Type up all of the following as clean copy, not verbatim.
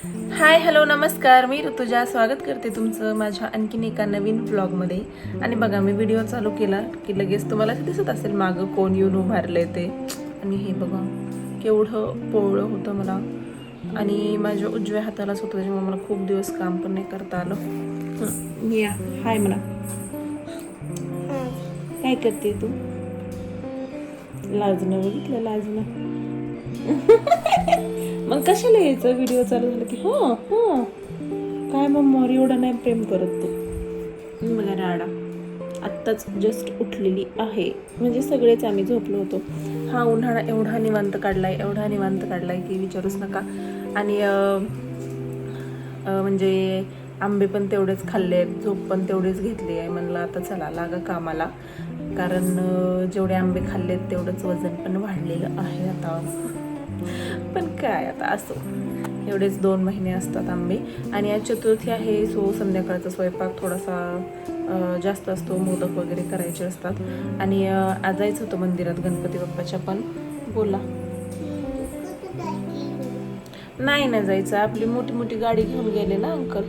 Hi hello नमस्कार, मी ऋतुजा स्वागत करते तुमचं माझ्या आणखीन एका नवीन व्लॉगमध्ये. आणि बघा, मी व्हिडिओ चालू केला की लगेच तुम्हाला दिसत असेल मागं कोण येऊन उभारले ते. आणि हे बघा केवढं पोवळं होतं मला, आणि माझ्या उजव्या हातालाच होतं, त्याच्यामुळे मला खूप दिवस काम पण नाही करता आलं. मी हाय म्हणा. काय करते तू? लाजणं बघितलं, लाजणं. मग कशाला यायचं व्हिडिओ चालू झाला की हो हो काय मग एवढं नाही प्रेम करत तू. बघा राडा आत्ताच जस्ट उठलेली आहे, म्हणजे सगळेच आम्ही झोपलो होतो. हा उन्हाळा एवढा निवांत काढलाय की विचारूच नका. आणि म्हणजे आंबे पण तेवढेच खाल्ले, झोप पण तेवढीच घेतली आहे. म्हणलं आता चला लागा कामाला, कारण जेवढे आंबे खाल्लेत तेवढंच वजन पण वाढलेलं आहे आता. पण काय आता असो, एवढेच 2 महिने असतात आंबे. आणि आज चतुर्थी आहे, सो संध्याकाळचा स्वयंपाक थोडासा जास्त असतो, मोदक वगैरे करायचे असतात. आणि आज जायचं होतं मंदिरात गणपती बाप्पाच्या, पण बोला नाही ना जायचं. आपली मोठी मोठी गाडी घेऊन गेले ना अंकल.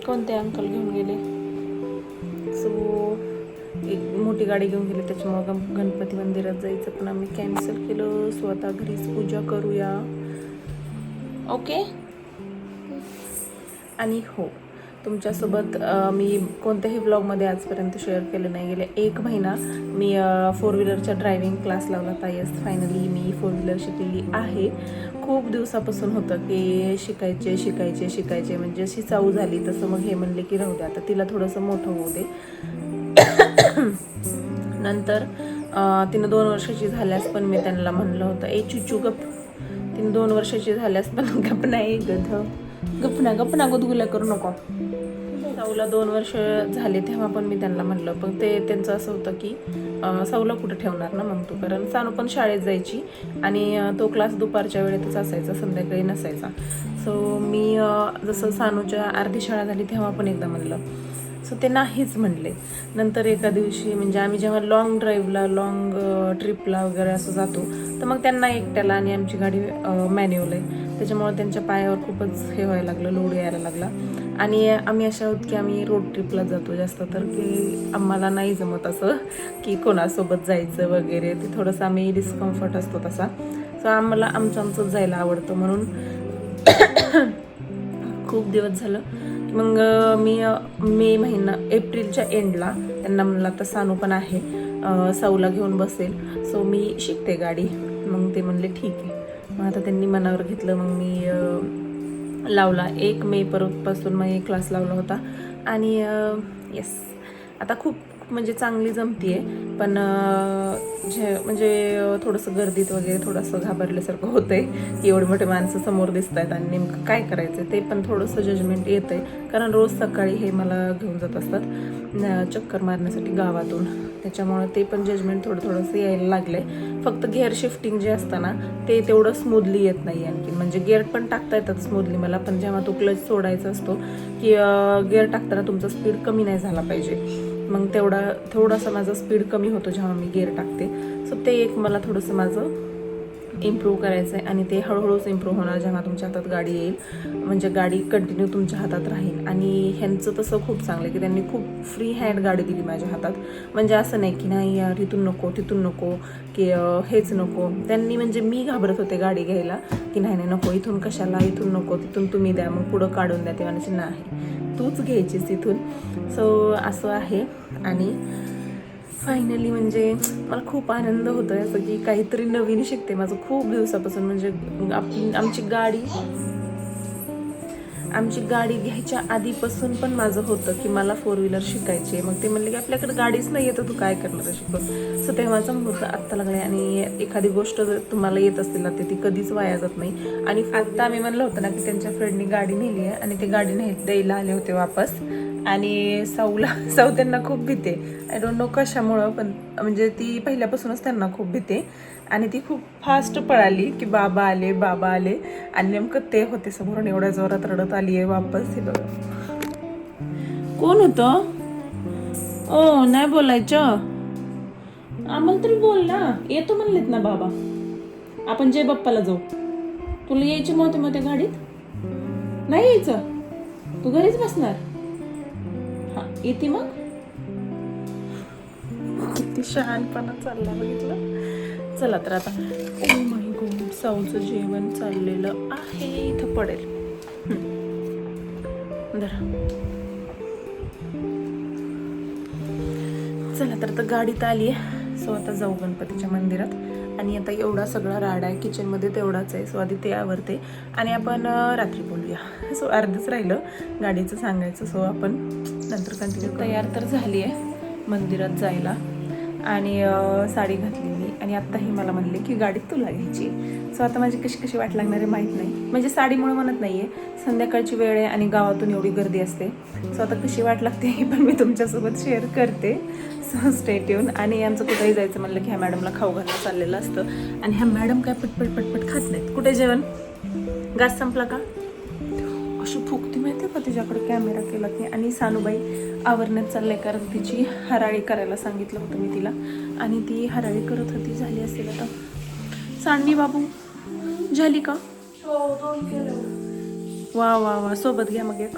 कोणते अंकल घेऊन गेले? सो एक मोठी गाडी घेऊन गेली, त्याच्यामुळं गणपती मंदिरात जायचं पण आम्ही कॅन्सल केलं. सो आता घरीच पूजा करूया. ओके. आणि हो, तुमच्यासोबत मी कोणत्याही व्लॉगमध्ये आजपर्यंत शेअर केलं नाही. गेले 1 महिना मी 4 व्हीलरच्या ड्रायव्हिंग क्लास लावला होता. येस, फायनली मी 4 व्हीलर शिकलेली आहे. खूप दिवसापासून होतं की शिकायचे म्हणजे अशी चाऊ झाली तसं. मग हे म्हणले की राहू दे, आता तिला थोडंसं मोठं होऊ दे. नंतर तिनं 2 वर्षाची झाल्यास पण मी त्यांना म्हणलं होतं, ए चुचू गप. तिनं 2 वर्षाची झाल्यास पण गप नाही, गपना गुदगुल्या करू नको. साऊला 2 वर्ष झाले तेव्हा पण मी त्यांना म्हणलं, पण ते त्यांचं असं होतं की साऊला कुठं ठेवणार ना मग तू, कारण सानू पण शाळेत जायची आणि तो क्लास दुपारच्या वेळेतच असायचा, संध्याकाळी नसायचा. सो मी जसं सानूच्या अर्धी शाळा झाली तेव्हा पण एकदा म्हणलं, सो ते नाहीच म्हणले. नंतर एका दिवशी म्हणजे आम्ही जेव्हा लॉंग ड्राईव्हला, लॉंग ट्रिपला वगैरे असं जातो, तर मग त्यांना एकट्याला, आणि आमची गाडी मॅन्युअल आहे त्याच्यामुळे त्यांच्या पायावर खूपच हे व्हायला लागलं, लोड यायला लागला. आणि आम्ही अशा आहोत की आम्ही रोड ट्रिपला जातो जास्त, तर की आम्हाला नाही जमत असं की कोणासोबत जायचं वगैरे, ते थोडंसं आम्ही डिस्कम्फर्ट असतो तसा. सो आम्हाला आमचं जायला आवडतं, म्हणून खूप दिवस झालं. मग मी मे महिना एप्रिलच्या एंडला त्यांना म्हणलं आता सानू पण आहे, साऊला घेऊन बसेल, सो मी शिकते गाडी. मग ते म्हणले ठीक आहे. मग आता त्यांनी मनावर घेतलं, मग मी लावला 1 मे पासून मग क्लास लावला होता. आणि येस, आता खूप म्हणजे चांगली जमती आहे. पण म्हणजे थोडंसं गर्दीत वगैरे थोडंसं घाबरल्यासारखं होतंय की एवढे मोठे माणसं समोर दिसत आहेत आणि नेमकं काय करायचं ते पण थोडंसं जजमेंट येतं आहे. कारण रोज सकाळी हे मला घेऊन जात असतात चक्कर मारण्यासाठी गावातून, त्याच्यामुळे ते पण जजमेंट थोडंसं यायला लागलं आहे. फक्त गिअर शिफ्टिंग जे असतं ना, ते तेवढं स्मूथली येत नाही आणखी. म्हणजे गिअर पण टाकता येतात स्मूथली मला, पण जेव्हा तो क्लच सोडायचा असतो की गिअर टाकताना तुमचा स्पीड कमी नाही झाला पाहिजे, मग थोडासा माझा स्पीड कमी होतो जेव्हा मी गिअर टाकते. सो ते एक मला थोडंसं माझं इम्प्रूव्ह करायचं आहे. आणि ते हळूहळूच इम्प्रूव्ह होणार जेव्हा तुमच्या हातात गाडी येईल, म्हणजे गाडी कंटिन्यू तुमच्या हातात राहील. आणि ह्यांचं तसं खूप चांगलं आहे की त्यांनी खूप फ्री हँड गाडी दिली माझ्या हातात. म्हणजे असं नाही की नाही यार इथून नको तिथून नको की हेच नको. त्यांनी म्हणजे मी घाबरत होते गाडी घ्यायला की नाही नको, इथून कशाला, इथून नको, तिथून तुम्ही द्या, मग पुढं काढून द्या. तेव्हा नाही, तूच घ्यायचीस तिथून. सो असं आहे. आणि फायनली म्हणजे मला खूप आनंद होतो आहे असं की काहीतरी नवीन शिकते. माझं खूप दिवसापासून म्हणजे आमची गाडी घ्यायच्या आधीपासून पण माझं होतं की मला 4 व्हीलर शिकायची. मग ते म्हणले की आपल्याकडे गाडीच नाही येतं, तू काय करणार शिकून. सो तेव्हाचा मुहूर्त आत्ता लागला. आणि एखादी गोष्ट जर तुम्हाला येत असेल ना, ती कधीच वाया जात नाही. आणि आत्ता आम्ही म्हणलं होतं ना की त्यांच्या फ्रेंडनी गाडी नेली आहे, आणि ते गाडी द्यायला आले होते वापस. आणि साऊ त्यांना खूप भीते, आय डोंट नो कशामुळं, पण म्हणजे ती पहिल्यापासूनच त्यांना खूप भीते. आणि ती खूप फास्ट पळाली की बाबा आले. आणि नेमकं ते होते समोरून, एवढ्या जोरात रडत आली आहे वापस. हे बघा कोण होतं. ओ नाही बोलायचं, आम्हाला तरी बोल ना. येतो म्हणलेत ना बाबा, आपण जय बाप्पाला जाऊ. तुला यायची मोठे मोठ्या गाडीत नाही यायचं, तू घरीच बसणार. हा येते मग. किती शहाणपणा चालला बघितलं. चला तर आता ओ माय गॉड साऊचं जेवण चाललेलं आहे, इथं पडेल. जरा चला तर आता गाडीत आली आहे. सो आता जाऊ गणपतीच्या मंदिरात. आणि आता एवढा सगळा राडा आहे किचनमध्ये तेवढाच आहे. सो आधी ते आवरते आणि आपण रात्री बोलूया. सो अर्धच राहिलं गाडीचं सांगायचं. सो आपण नंतर कंटिन्यू. तयार तर झाली आहे मंदिरात जायला आणि साडी घातली मी. आणि आत्ताही मला म्हणले की गाडीत तुला घ्यायची. सो आता माझी कशी कशी वाट लागणार आहे माहीत नाही. म्हणजे साडीमुळे म्हणत नाही आहे, संध्याकाळची वेळ आहे आणि गावातून एवढी गर्दी असते. सो आता कशी वाट लागते हे पण मी तुमच्यासोबत शेअर करते. So stay tune. आणि आमचं कुठेही जायचं म्हणलं की ह्या मॅडमला खाऊ घालणं चाललेलं असतं. आणि ह्या मॅडम काय पटपट पटपट खात नाहीत. कुठे जेवण, घास संपला का, अशी फुकती माहिती आहे का तिच्याकडे कॅमेरा केला की. आणि सानूबाई आवरण्यात चाललंय कारण तिची हराळी करायला सांगितलं होतं मी तिला. आणि ती हराळी करत होती. झाली असेल आता. सांडवी बाबू झाली का. वा वा वा सोबत घ्या मग एक.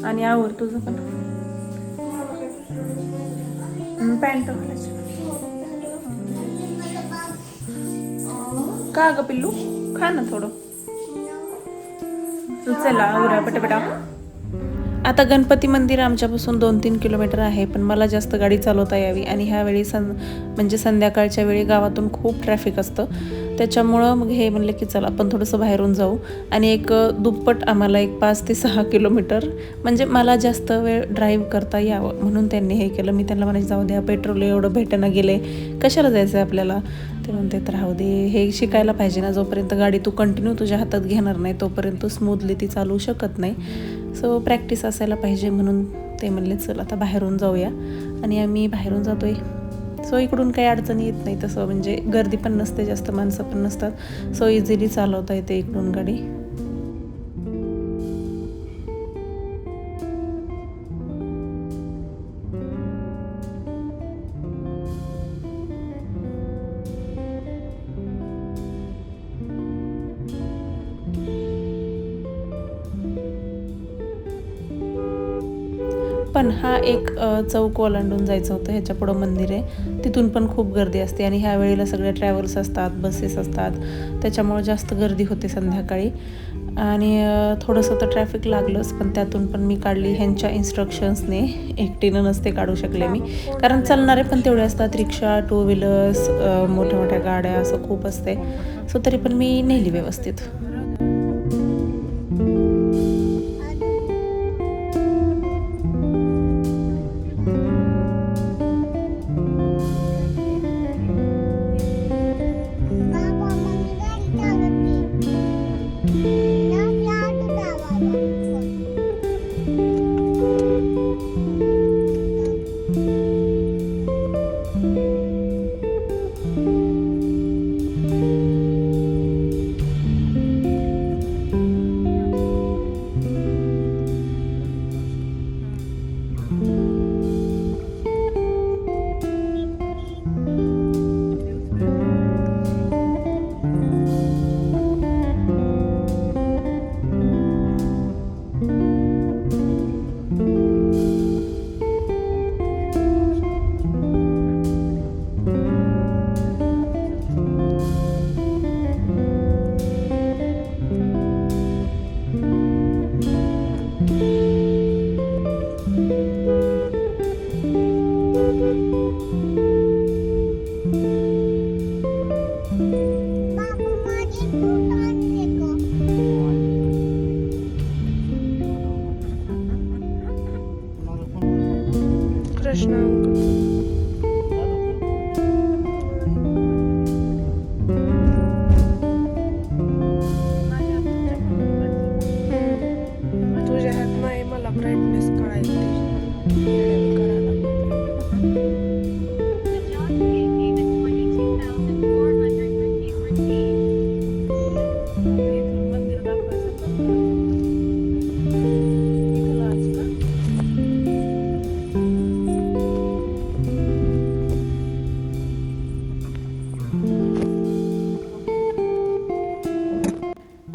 आणि आवर तुझं पण पॅन्ट घालायची का ग पिल्लू, खा ना थोडं. चला आवरा पटापटा. आता गणपती मंदिर आमच्यापासून 2-3 किलोमीटर आहे. पण मला जास्त गाडी चालवता यावी आणि ह्यावेळी म्हणजे संध्याकाळच्या वेळी गावातून खूप ट्रॅफिक असतं. त्याच्यामुळं मग हे म्हणले की चला आपण थोडंसं बाहेरून जाऊ. आणि एक दुप्पट आम्हाला एक 5 ते 6 किलोमीटर म्हणजे मला जास्त वेळ ड्राईव्ह करता यावं म्हणून त्यांनी हे केलं. मी त्यांना म्हणायचं जाऊ द्या, पेट्रोल एवढं भेटेना गेले, कशाला जायचं आहे आपल्याला. ते म्हणते तर राहू दे, हे शिकायला पाहिजे ना. जोपर्यंत गाडी तू कंटिन्यू तुझ्या हातात घेणार नाही तोपर्यंत स्मूथली ती चालवू शकत नाही. सो प्रॅक्टिस असायला पाहिजे म्हणून ते म्हणले चल आता बाहेरून जाऊया. आणि आम्ही बाहेरून जातोय. सो इकडून काही अडचणी येत नाही तसं, म्हणजे गर्दी पण नसते, जास्त माणसं पण नसतात. सो इझिली चालवता येते इकडून गाडी. पण हा एक चौक ओलांडून जायचं होतं. ह्याच्या पुढं मंदिर आहे, तिथून पण खूप गर्दी असते. आणि ह्या वेळेला सगळे ट्रॅव्हल्स असतात, बसेस असतात, त्याच्यामुळं जास्त गर्दी होते संध्याकाळी. आणि थोडंसं तर ट्रॅफिक लागलंच. पण त्यातून पण मी काढली ह्यांच्या इन्स्ट्रक्शन्सने. एकटीनं नसते काढू शकले मी, कारण चालणारे पण तेवढे असतात. रिक्षा, 2 व्हीलर्स, मोठ्या मोठ्या गाड्या असं खूप असते. सो तरी पण मी नेली व्यवस्थित.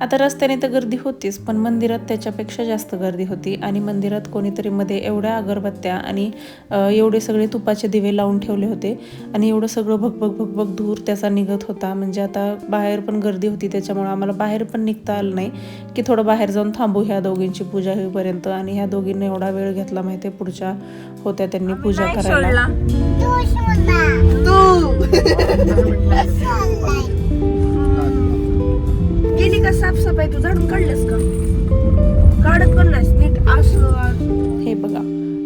आता रस्त्याने तर गर्दी होतीच, पण मंदिरात त्याच्यापेक्षा जास्त गर्दी होती. आणि मंदिरात कोणीतरी मध्ये एवढ्या अगरबत्त्या आणि एवढे सगळे तुपाचे दिवे लावून ठेवले होते आणि एवढं सगळं भगभग भगभग धूर त्याचा निघत होता. म्हणजे आता बाहेर पण गर्दी होती, त्याच्यामुळे आम्हाला बाहेर पण निघता आलं नाही की थोडं बाहेर जाऊन थांबू ह्या दोघींची पूजा होईपर्यंत. आणि ह्या दोघींनी एवढा वेळ घेतला माहिती आहे, पुढच्या होत्या त्यांनी पूजा करायला. गेली का साफसफाई? तू झाडून काढलंस का? काढत पण नाहीस नीट असं. हे बघा,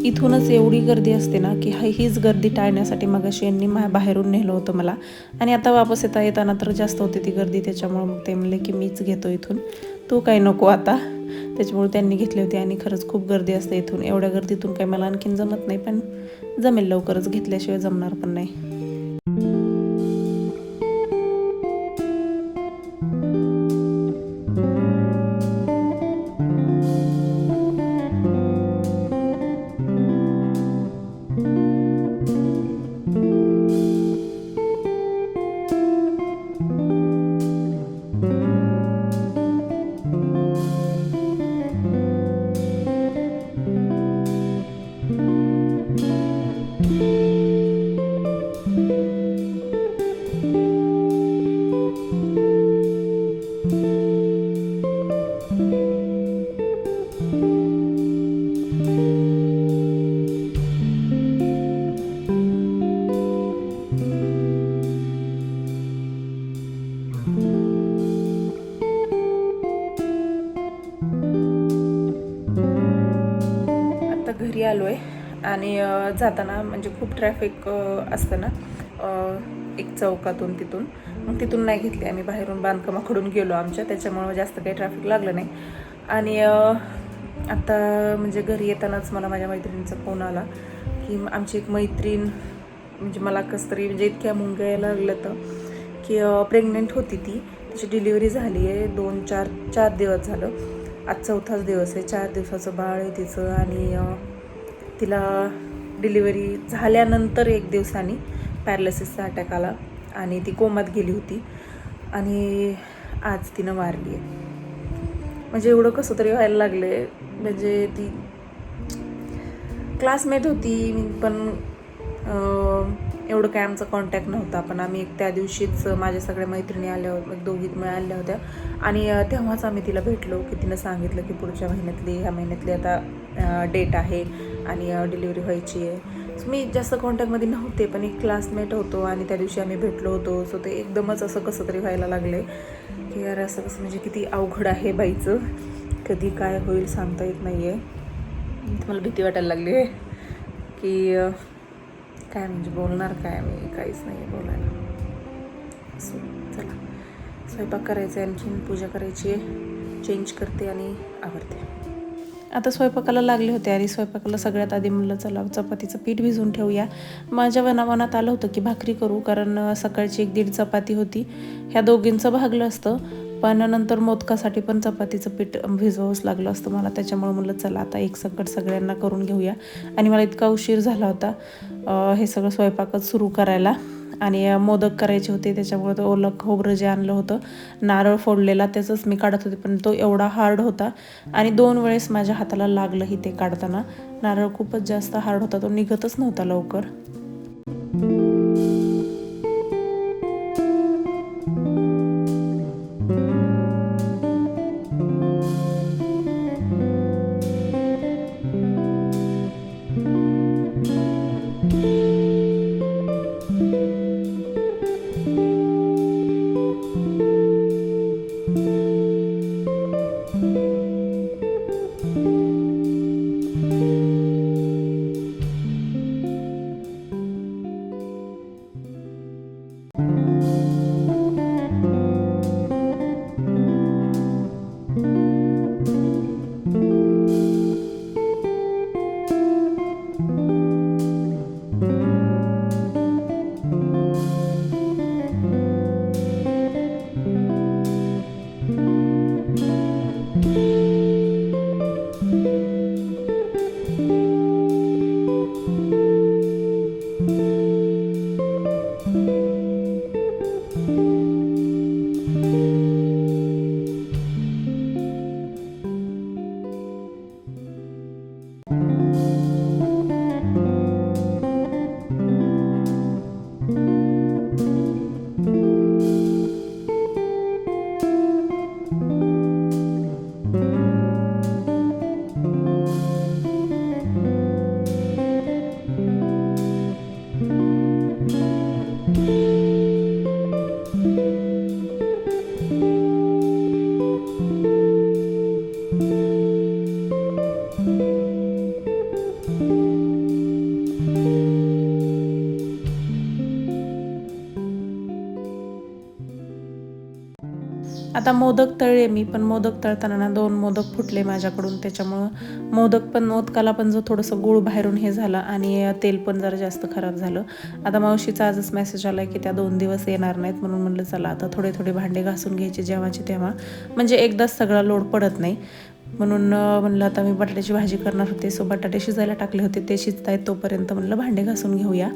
इथूनच एवढी गर्दी असते ना की हीच गर्दी टाळण्यासाठी मगाशी यांनी बाहेरून नेलं होतं मला. आणि आता वापस येताना तर जास्त होती ती गर्दी, त्याच्यामुळे मग ते म्हणले की मीच घेतो इथून, तू काही नको आता. त्याच्यामुळे त्यांनी घेतली होती. आणि खरंच खूप गर्दी असते इथून, एवढ्या गर्दीतून काही मला आणखीन जमत नाही, पण जमेल लवकरच, घेतल्याशिवाय जमणार पण नाही. घरी आलो आहे आणि जाताना म्हणजे खूप ट्रॅफिक असतं ना एक चौकातून तिथून, मग तिथून नाही घेतली आम्ही, बाहेरून बांधकामाकडून गेलो आमच्या, त्याच्यामुळं जास्त काही ट्रॅफिक लागलं नाही. आणि आता म्हणजे घरी येतानाच मला माझ्या मैत्रिणीचा फोन आला की आमची एक मैत्रीण, म्हणजे मला कसं तरी म्हणजे इतक्या मुंग्या यायला लागलं तर की प्रेग्नंट होती ती, तिची डिलिव्हरी झाली आहे 4 दिवस झालं, आज 4थाच दिवस आहे, 4 दिवसाचं बाळ आहे तिचं. आणि तिला डिलिव्हरी झाल्यानंतर 1 दिवसांनी पॅरालिसिसचा अटॅक आला आणि ती कोमात गेली होती आणि आज तिनं वारली आहे. म्हणजे एवढं कसं तरी व्हायला लागलं आहे. म्हणजे ती क्लासमेट होती, पण एवढं काय आमचा कॉन्टॅक्ट नव्हता, पण आम्ही त्या दिवशीच माझ्या सगळ्या मैत्रिणी आल्या होत्या, 2 मिळाल्या होत्या आणि तेव्हाच आम्ही तिला भेटलो की तिनं सांगितलं की पुढच्या महिन्यातली, ह्या महिन्यातली आता डेट आहे आणि डिलिव्हरी व्हायची आहे. सो मी जास्त कॉन्टॅक्टमध्ये नव्हते, पण एक क्लासमेट होतो आणि त्या दिवशी आम्ही भेटलो होतो. सो ते एकदमच असं कसं तरी व्हायला लागले की यार असं कसं, म्हणजे किती अवघड आहे बाईचं, कधी काय होईल सांगता येत नाही आहे. मला भीती वाटायला लागली आहे की काय म्हणजे बोलणार काय, मी काहीच नाही आहे बोलायला. सो चला, स्वयंपाक करायचा आहे, आणखीन पूजा करायची आहे, चेंज करते आणि आवरते. आता स्वयंपाकाला लागले होते आणि स्वयंपाकाला सगळ्यात आधी म्हणलं चला चपातीचं पीठ भिजवून ठेवूया. माझ्या मनात आलं होतं की भाकरी करू, कारण सकाळची 1-1.5 चपाती होती, ह्या दोघींचं भागलं असतं, पण नंतर मोदकासाठी पण चपातीचं पीठ भिजवावंच लागलं असतं मला, त्याच्यामुळे म्हणलं चला आता एक संकट सगळ्यांना करून घेऊया. आणि मला इतका उशीर झाला होता हे सगळं स्वयंपाकच सुरू करायला. आणि मोदक करायचे होते, त्याच्यामुळे तो ओलं खोबरं जे आणलं होतं नारळ फोडलेला त्याचंच मी काढत होते, पण तो एवढा हार्ड होता आणि 2 वेळेस माझ्या हाताला लागलंही ते काढताना. नारळ खूपच जास्त हार्ड होता, तो निघतच नव्हता लवकर. आता मोदक तळले मी, पण मोदक तळताना ना 2 मोदक फुटले माझ्याकडून, त्याच्यामुळं मोदकाला पण जो थोडंसं गूळ बाहेरून हे झाला आणि तेल पण जरा जास्त खराब झालं. आता मावशीचा आजच मेसेज आला की त्या 2 दिवस येणार नाहीत, म्हणून म्हणलं चला आता थोडे थोडे भांडे घासून घ्यायचे जेव्हाचे तेव्हा, म्हणजे एकदाच सगळा लोड पडत नाही. म्हणून म्हणलं आता मी बटाट्याची भाजी करणार होते, सो बटाटे शिजायला टाकले होते, ते शिजतायत तोपर्यंत म्हणलं भांडे घासून घेऊया.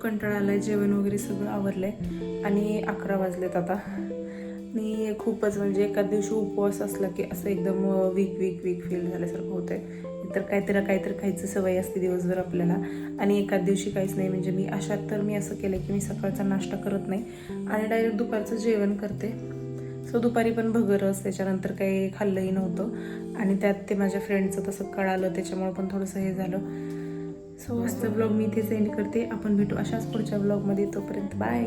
कंटाळा आलाय, जेवण वगैरे सगळं आवरलंय आणि 11 वाजलेत आता. आणि खूपच म्हणजे एखाद दिवशी उपवास असला की असं एकदम वीक फील झाल्यासारखं होतंय. तर काहीतरी खायची सवय असते दिवसभर आपल्याला, आणि एखाद दिवशी काहीच नाही. म्हणजे मी असं केलं की मी सकाळचा नाश्ता करत नाही आणि डायरेक्ट दुपारचं जेवण करते. सो दुपारी पण भगरच, त्याच्यानंतर काही खाल्लंही नव्हतं आणि त्यात ते माझ्या फ्रेंडचं तसं कळालं, त्याच्यामुळे पण थोडंसं हे झालं. सो आजचा ब्लॉग मी इथेच एंड करते. आपण भेटू अशाच पुढच्या ब्लॉगमध्ये. तोपर्यंत बाय.